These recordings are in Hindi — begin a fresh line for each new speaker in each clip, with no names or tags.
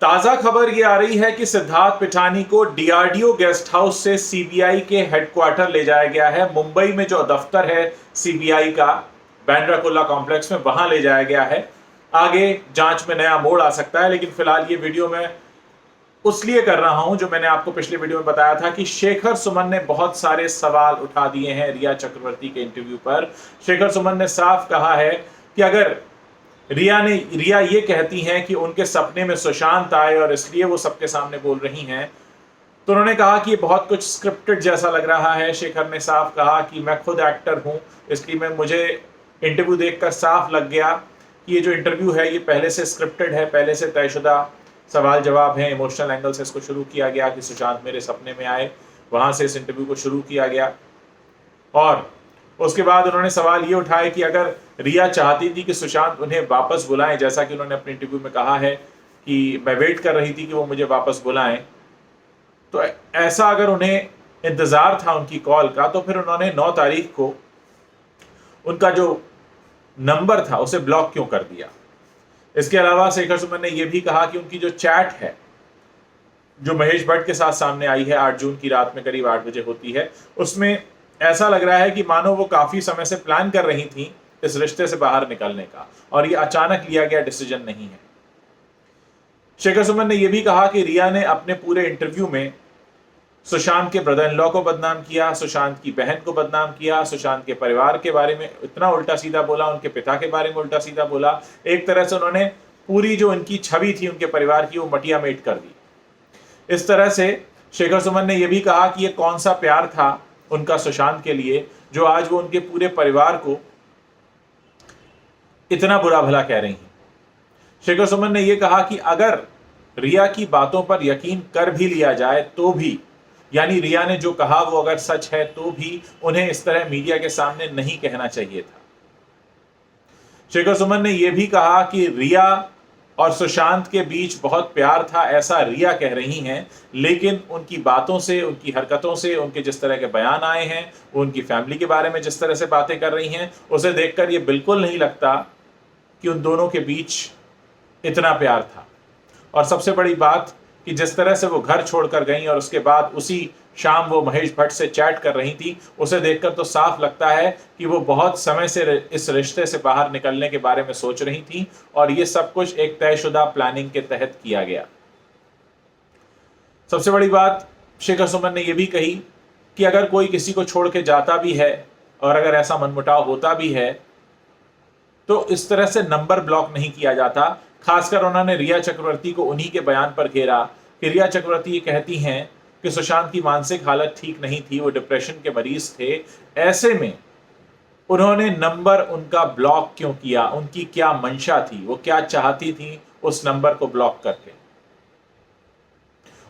ताजा खबर ये आ रही है कि सिद्धार्थ पिठानी को डीआरडीओ गेस्ट हाउस से सीबीआई के हेडक्वार्टर ले जाया गया है। मुंबई में जो दफ्तर है सीबीआई का बांद्रा कुर्ला कॉम्प्लेक्स में, वहां ले जाया गया है। आगे जांच में नया मोड़ आ सकता है, लेकिन फिलहाल ये वीडियो मैं उसलिए कर रहा हूं, जो मैंने आपको पिछले वीडियो में बताया था कि शेखर सुमन ने बहुत सारे सवाल उठा दिए हैं रिया चक्रवर्ती के इंटरव्यू पर। शेखर सुमन ने साफ कहा है कि अगर रिया ये कहती हैं कि उनके सपने में सुशांत आए और इसलिए वो सबके सामने बोल रही हैं, तो उन्होंने कहा कि ये बहुत कुछ स्क्रिप्टेड जैसा लग रहा है। शेखर ने साफ कहा कि मैं खुद एक्टर हूं, इसलिए मुझे इंटरव्यू देखकर साफ लग गया कि ये जो इंटरव्यू है ये पहले से स्क्रिप्टेड है, पहले से तयशुदा सवाल जवाब है। इमोशनल एंगल से इसको शुरू किया गया कि सुशांत मेरे सपने में आए, वहां से इस इंटरव्यू को शुरू किया गया। और उसके बाद उन्होंने सवाल ये उठाए कि अगर रिया चाहती थी कि सुशांत उन्हें वापस बुलाएं, जैसा कि उन्होंने अपने इंटरव्यू में कहा है कि मैं वेट कर रही थी कि वो मुझे वापस बुलाएं, तो ऐसा अगर उन्हें इंतजार था उनकी कॉल का, तो फिर उन्होंने 9 तारीख को उनका जो नंबर था उसे ब्लॉक क्यों कर दिया। इसके अलावा शेखर सुमन ने यह भी कहा कि उनकी जो चैट है जो महेश भट्ट के साथ सामने आई है 8 जून की रात में करीब 8 बजे होती है, उसमें ऐसा लग रहा है कि मानो वो काफी समय से प्लान कर रही थी इस रिश्ते से बाहर निकलने का, और ये अचानक लिया गया डिसीजन नहीं है। शेखर सुमन ने यह भी कहा कि रिया ने अपने पूरे इंटरव्यू में सुशांत के ब्रदर इन लॉ को बदनाम किया, सुशांत की बहन को बदनाम किया, सुशांत के परिवार के बारे में इतना उल्टा सीधा बोला, उनके पिता के बारे में उल्टा सीधा बोला। एक तरह से उन्होंने पूरी जो उनकी छवि थी उनके परिवार की वो मटिया मेट कर दी। इस तरह से शेखर सुमन ने यह भी कहा कि ये कौन सा प्यार था उनका सुशांत के लिए जो आज वो उनके पूरे परिवार को इतना बुरा भला कह रही हैं। शेखर सुमन ने यह कहा कि अगर रिया की बातों पर यकीन कर भी लिया जाए तो भी, यानी रिया ने जो कहा वो अगर सच है तो भी उन्हें इस तरह मीडिया के सामने नहीं कहना चाहिए था। शेखर सुमन ने यह भी कहा कि रिया और सुशांत के बीच बहुत प्यार था, ऐसा रिया कह रही हैं, लेकिन उनकी बातों से, उनकी हरकतों से, उनके जिस तरह के बयान आए हैं, वो उनकी फैमिली के बारे में जिस तरह से बातें कर रही हैं, उसे देखकर ये बिल्कुल नहीं लगता कि उन दोनों के बीच इतना प्यार था। और सबसे बड़ी बात कि जिस तरह से वो घर छोड़कर गई और उसके बाद उसी शाम वो महेश भट्ट से चैट कर रही थी, उसे देखकर तो साफ लगता है कि वो बहुत समय से इस रिश्ते से बाहर निकलने के बारे में सोच रही थी, और ये सब कुछ एक तयशुदा प्लानिंग के तहत किया गया। सबसे बड़ी बात शेखर सुमन ने यह भी कही कि अगर कोई किसी को छोड़ के जाता भी है और अगर ऐसा मनमुटाव होता भी है तो इस तरह से नंबर ब्लॉक नहीं किया जाता। खासकर उन्होंने रिया चक्रवर्ती को उन्हीं के बयान पर घेरा कि रिया चक्रवर्ती ये कहती हैं कि सुशांत की मानसिक हालत ठीक नहीं थी, वो डिप्रेशन के मरीज थे। ऐसे में उन्होंने नंबर उनका ब्लॉक क्यों किया, उनकी क्या मंशा थी, वो क्या चाहती थी उस नंबर को ब्लॉक करके।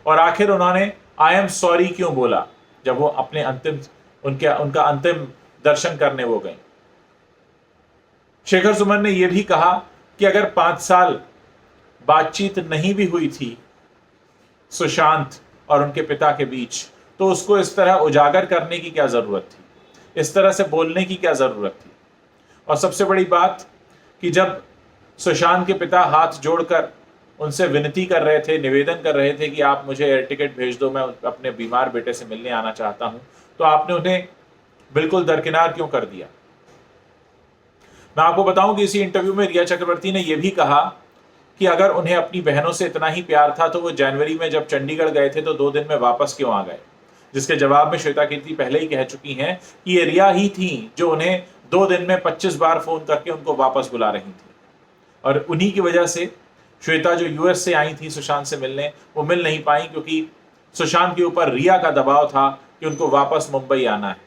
और आखिर उन्होंने आई एम सॉरी क्यों बोला जब वो अपने उनका अंतिम दर्शन करने वो गई। शेखर सुमन ने यह भी कहा कि अगर 5 साल बातचीत नहीं भी हुई थी सुशांत और उनके पिता के बीच, तो उसको इस तरह उजागर करने की क्या जरूरत थी, इस तरह से बोलने की क्या जरूरत थी। और सबसे बड़ी बात कि जब सुशांत के पिता हाथ जोड़कर उनसे विनती कर रहे थे, निवेदन कर रहे थे कि आप मुझे एयर टिकट भेज दो, मैं अपने बीमार बेटे से मिलने आना चाहता हूं, तो आपने उन्हें बिल्कुल दरकिनार क्यों कर दिया। मैं आपको बताऊं कि इसी इंटरव्यू में रिया चक्रवर्ती ने यह भी कहा कि अगर उन्हें अपनी बहनों से इतना ही प्यार था तो वो जनवरी में जब चंडीगढ़ गए थे तो 2 दिन में वापस क्यों आ गए। जिसके जवाब में श्वेता कीर्ति पहले ही कह चुकी हैं कि ये रिया ही थी जो उन्हें 2 दिन में 25 बार फोन करके उनको वापस बुला रही थी, और उन्हीं की वजह से श्वेता जो यूएस से आई थी सुशांत से मिलने, वो मिल नहीं पाई क्योंकि सुशांत के ऊपर रिया का दबाव था कि उनको वापस मुंबई आना है।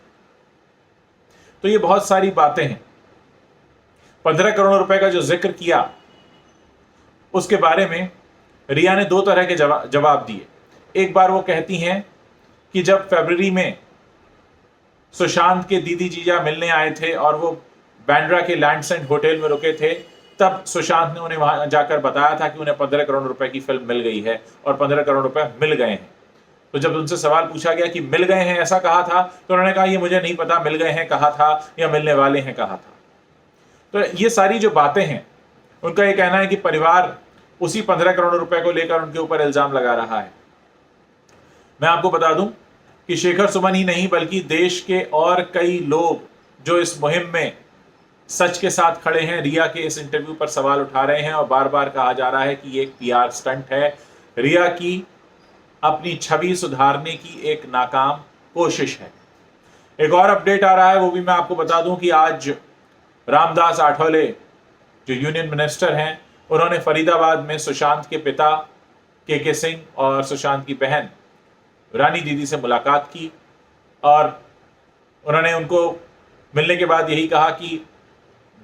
तो ये बहुत सारी बातें हैं। 15 करोड़ रुपए का जो जिक्र किया उसके बारे में रिया ने 2 तरह के जवाब दिए। एक बार वो कहती हैं कि जब फरवरी में सुशांत के दीदी जीजा मिलने आए थे और वो बांद्रा के लैंडसेंट होटल में रुके थे, तब सुशांत ने उन्हें वहां जाकर बताया था कि उन्हें 15 करोड़ रुपए की फिल्म मिल गई है और 15 करोड़ रुपए मिल गए हैं। तो जब उनसे सवाल पूछा गया कि मिल गए हैं ऐसा कहा था, तो उन्होंने कहा ये मुझे नहीं पता, मिल गए हैं कहा था या मिलने वाले हैं कहा था। तो ये सारी जो बातें हैं, उनका ये कहना है कि परिवार उसी 15 करोड़ रुपए को लेकर उनके ऊपर इल्जाम लगा रहा है। मैं आपको बता दूं कि शेखर सुमन ही नहीं बल्कि देश के और कई लोग जो इस मुहिम में सच के साथ खड़े हैं, रिया के इस इंटरव्यू पर सवाल उठा रहे हैं और बार बार कहा जा रहा है कि ये एक पीआर स्टंट है, रिया की अपनी छवि सुधारने की एक नाकाम कोशिश है। एक और अपडेट आ रहा है, वो भी मैं आपको बता दूं कि आज रामदास आठवले जो यूनियन मिनिस्टर हैं, उन्होंने फरीदाबाद में सुशांत के पिता के सिंह और सुशांत की बहन रानी दीदी से मुलाकात की और उन्होंने उनको मिलने के बाद यही कहा कि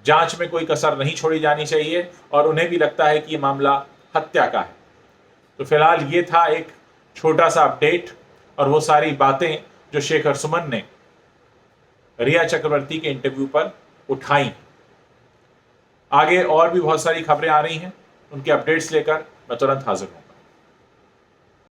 जांच में कोई कसर नहीं छोड़ी जानी चाहिए और उन्हें भी लगता है कि ये मामला हत्या का है। तो फिलहाल ये था एक छोटा सा अपडेट और वो सारी बातें जो शेखर सुमन ने रिया चक्रवर्ती के इंटरव्यू पर उठाई। आगे और भी बहुत सारी खबरें आ रही हैं, उनके अपडेट्स लेकर मैं तुरंत हाजिर हूं।